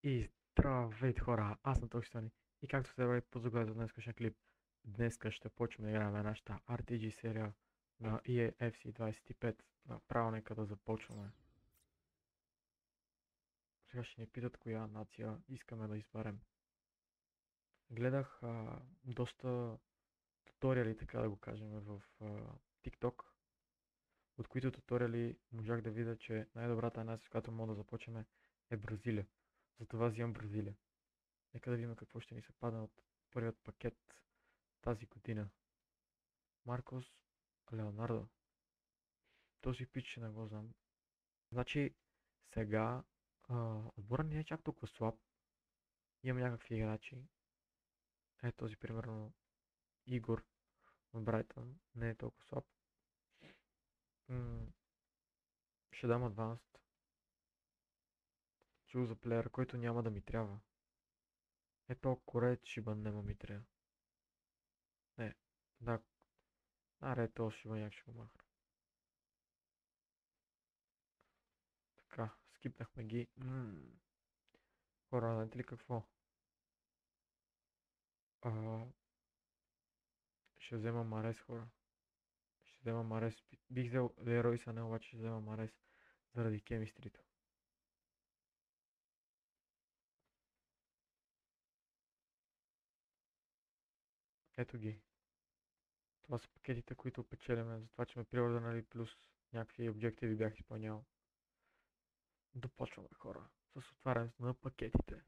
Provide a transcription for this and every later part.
И здравейте хора, аз съм Токситони и както сте добре подзагледали за днескашния клип, днеска ще почваме да играем нашата RPG серия на EA FC25. Направо нека да започваме. Сега ще ни питат коя нация искаме да изберем. Гледах доста туториали, така да го кажем, в TikTok, от които туториали можах да видя, че най-добрата нация, с която мога да започнем е Бразилия. Затова взимам Бразилия. Нека да видим какво ще ни се падне от първият пакет тази година. Маркос Леонардо. Този пич не го знам. Значи сега отбора не е чак толкова слаб. Имам някакви играчи. Е този примерно Игор от Брайтън не е толкова слаб. Ще дам Advanced. Choose a player, който няма да ми трябва. Ето Корет Шибан нема ми трябва. Не, да. Аре, то Шибаняк ще го махна. Така, скипнахме ги. Хора, знаете ли какво? А, ще взема Марес, хора. Ще взема Марес. Бих взел Лерой Сане, обаче ще взема Марес заради кемистрито. Ето ги. Това са пакетите, които печелиме, за това, че ме приордърнали плюс някакви обективи бях изпълнял. Допочваме, хора, с отварянето на пакетите.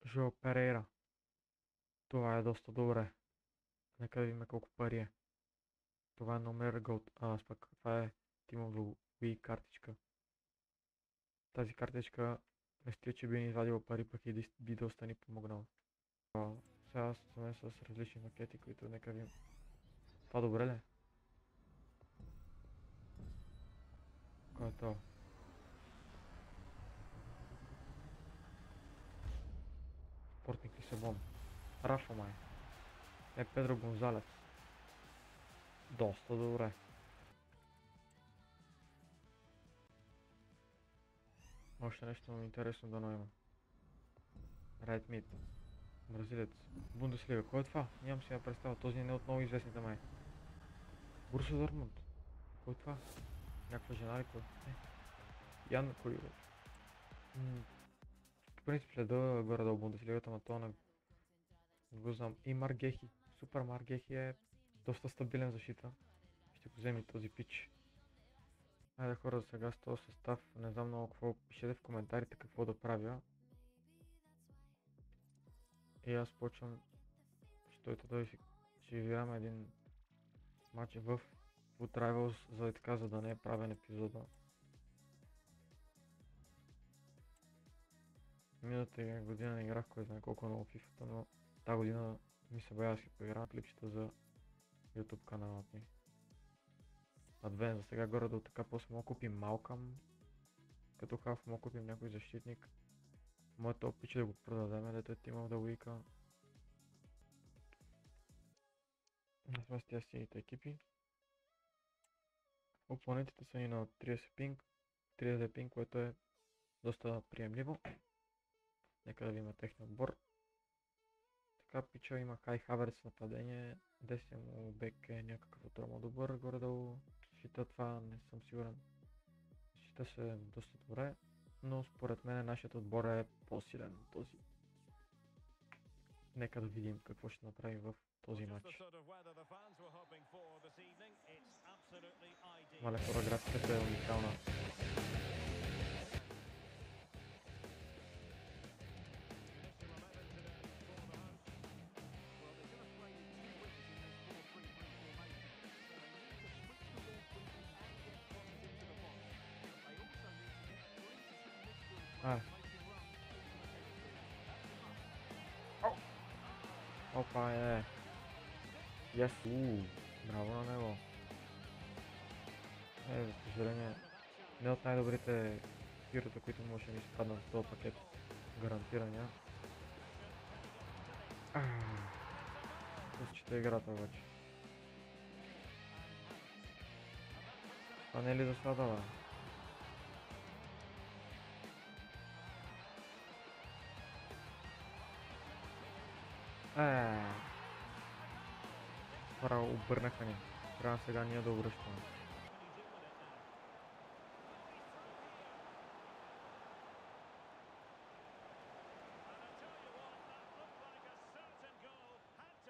Жо Перейра. Това е доста добре. Нека да видим колко пари е. Това е номер Gold. Аз пък това е Team Wii картичка. Тази картичка мисля, че би ни извадила пари, пък и би доста ни помогнал. Сега сме с различни макети, които нека видим. Това добре ли? Кой е това? Спортник Лисабон. Рафа май. Е Педро Гонзалес. Доста добре. Още нещо интересно да има. Райт Мид. Бразилец. Бундеслига. Кой е това? Нямам си я представа. Този не е от много известните май. Борусия Дортмунд. Кой е това? Някаква жена ли кой? Ян Коилов. В принцип следа горе-долу Бундеслигата, но това не го знам. И Маргехи. Супер Маргехи е доста стабилен защита. Ще го вземи този пич. Айде хора, сега с този състав не знам много какво. Пишете в коментарите какво да правя. И аз почвам. Ще играме един матч в Foot Rivals, за да не е правен епизода. Миналата година не играх кой знае колко много FIFA, но тази година ми се бая да си поиграм клипчета за YouTube каналът ми. Адвен за сега горе до така, после мога купим Малкам. Като хаф мога купим някой защитник. Моето опит е да го продадем, дето е Team of the Week. Това са тия сините екипи. Опонентите са ни на 30 пинг, 30 пинг, което е доста приемливо. Нека да видим техния отбор. Така пича има Хай Хаверс нападение, десния му бек е някакъв отрома добър, горе-долу щита това не съм сигурен. Щита се доста добре, но според мен нашият отбор е по-силен от този. Нека да видим какво ще направим в този матч. Мале хора, графиката е уникална. Опа, Yes, браво на него. За съжаление, не от най-добрите хирота, които може да ми спаднат в този пакет. Гарантирания. Изчита играта обаче. Това не е ли засада, бе? Хора, обърнаха ни. Трябва сега ние да обръщаме.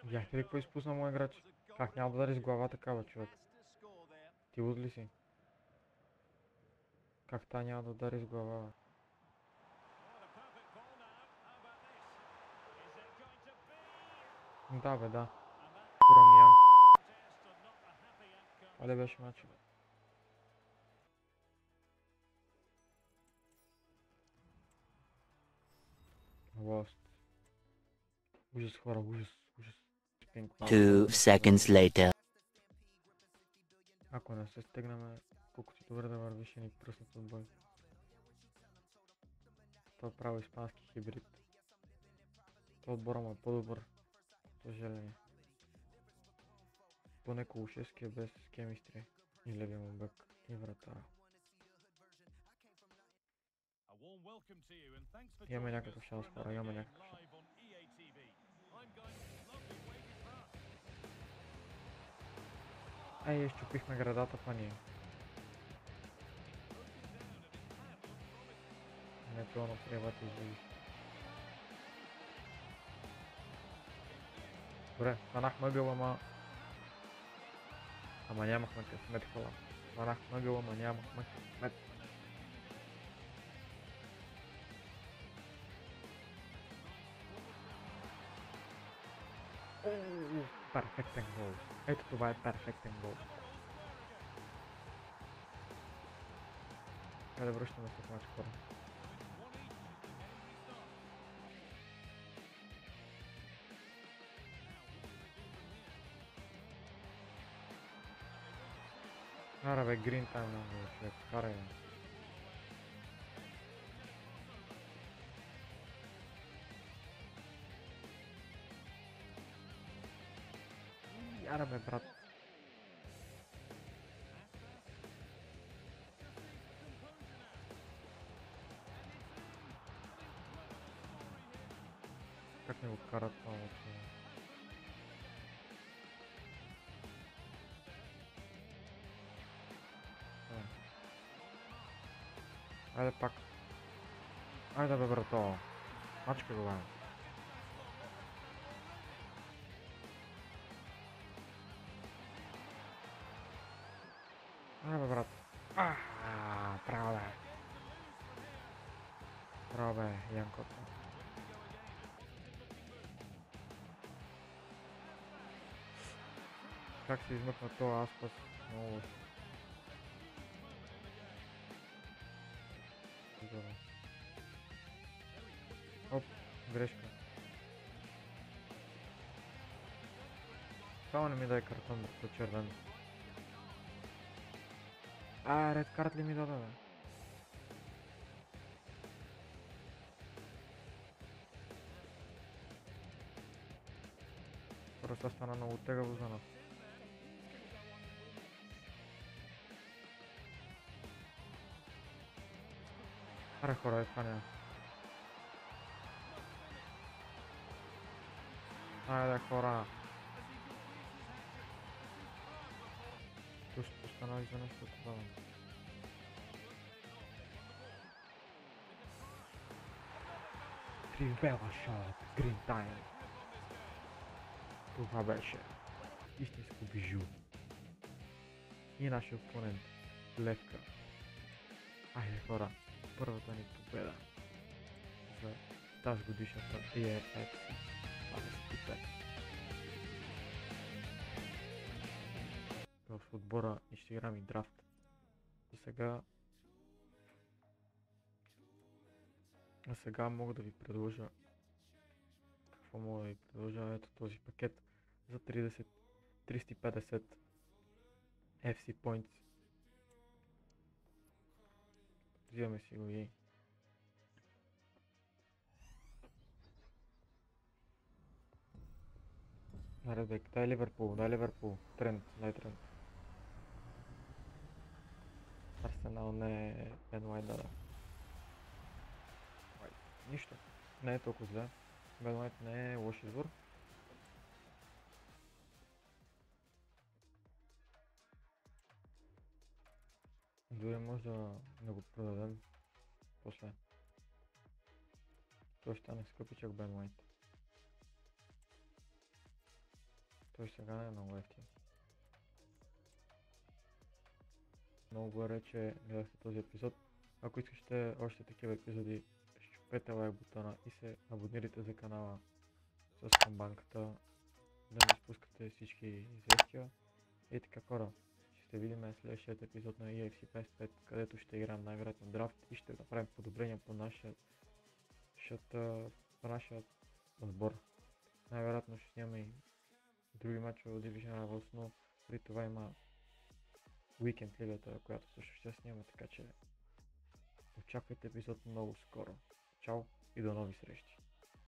Видяхте ли какво изпусна моя играч? Как няма да удари с глава такава, човек? Ти луд ли си? Как та няма да удари с глава, бе? Да, бе, да. Урамян. Това ли беше матч, бе? Лост. Ужас, хора, ужас, ужас. 2 seconds later. Ако не се стегнаме, колкото добре да върви, ще ни пръснат от бой. Това право испански хибрид. Това отбора му е по-добър. Съжаление. Поне Кулушевски е без кемистри. И левия му бек. И врата. Имаме някакъв шанс, хора, имаме някакъв шанс. Изчупихме градата, па ние. Не пълно приемате излизиш. Добре, станах мъгъл, ама нямахме късмет, хора. Станах мъгъл, ама нямахме късмет. Перфектен гол. Ето това е перфектен гол. Хайде да връщаме се в матч, хора. Кара бе, грин тайм на човек, карай бе. Яра бе, брат. Как не го карат това въобще? Айде пак. Айде бе, брато. Мачка го бе. Айде бе, брат. Право бе. Право бе, Янкото. Как се измъкна това Аспас? Много лошо. Оп, грешка. Само не ми дай картон, брато, червен. Ред карт ли ми даде, бе? Просто стана много тегаво за нас. Аре хора, това няма. Айде хора. Също стана за нещо такова. Тривела шот, грин тайм. Това беше истинско бижу. И нашия опонент, Левка. Айде хора, първата ни победа за тази годишната DFX 25. В отбора и ще играм и драфт. И сега мога да ви предложа. Какво мога да ви предложа? Ето този пакет за 350 FC Points. Взимаме си го и Дай Ливърпул, Трент, дай Трент. Бен Уайт, да. Нищо. Не е толкова зле. Бен Уайт не е лош избор. Дори може да го продадем после. Той ще стане скъпичък Бен Уайт. Той сега не е много ефтин. Много благодаря, че гледахте този епизод. Ако искате още такива епизоди, щупете лайк бутона и се абонирайте за канала с камбанката, да не изпускате всички известия. И така хора, ще се видим в следващия епизод на EFC 55, където ще играем най-вероятно драфт и ще направим подобрения по нашия отбор. Най-вероятно ще снимаме и други мачове от Division Rivals, но при това има Weekend лигата, която също ще снимаме, така че очаквайте епизод много скоро. Чао и до нови срещи!